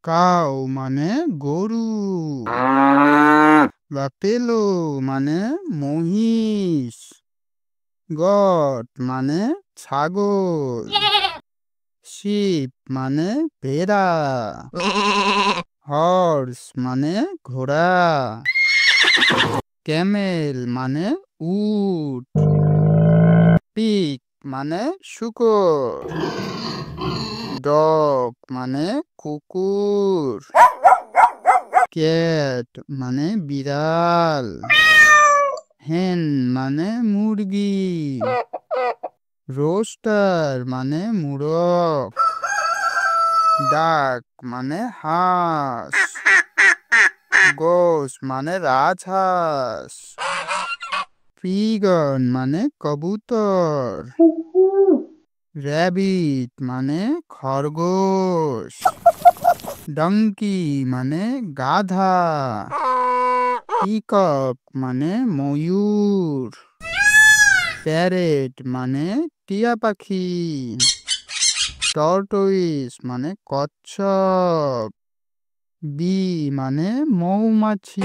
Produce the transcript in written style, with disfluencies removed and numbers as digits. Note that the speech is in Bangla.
কাউ মানে গরু, বাফেলো মানে মহিষ, গট মানে ছাগল, শিপ মানে ভেড়া, হর্স মানে ঘোড়া, ক্যামেল মানে উট, পিগ মানে শূকর, ডগ মানে কুকুর, ক্যাট মানে বিড়াল, হেন মানে মুরগি, রোস্টার মানে মুরগ, ডাক মানে হাঁস, গোস মানে রাজহাঁস, পিজন মানে কবুতর, র্যাবিট মানে খরগোশ, ডঙ্কি মানে গাধা, পিকক মানে ময়ূর, প্যারেট মানে টিয়া পাখি, টর্টোইস মানে কচ্ছপ, বি মানে মৌমাছি।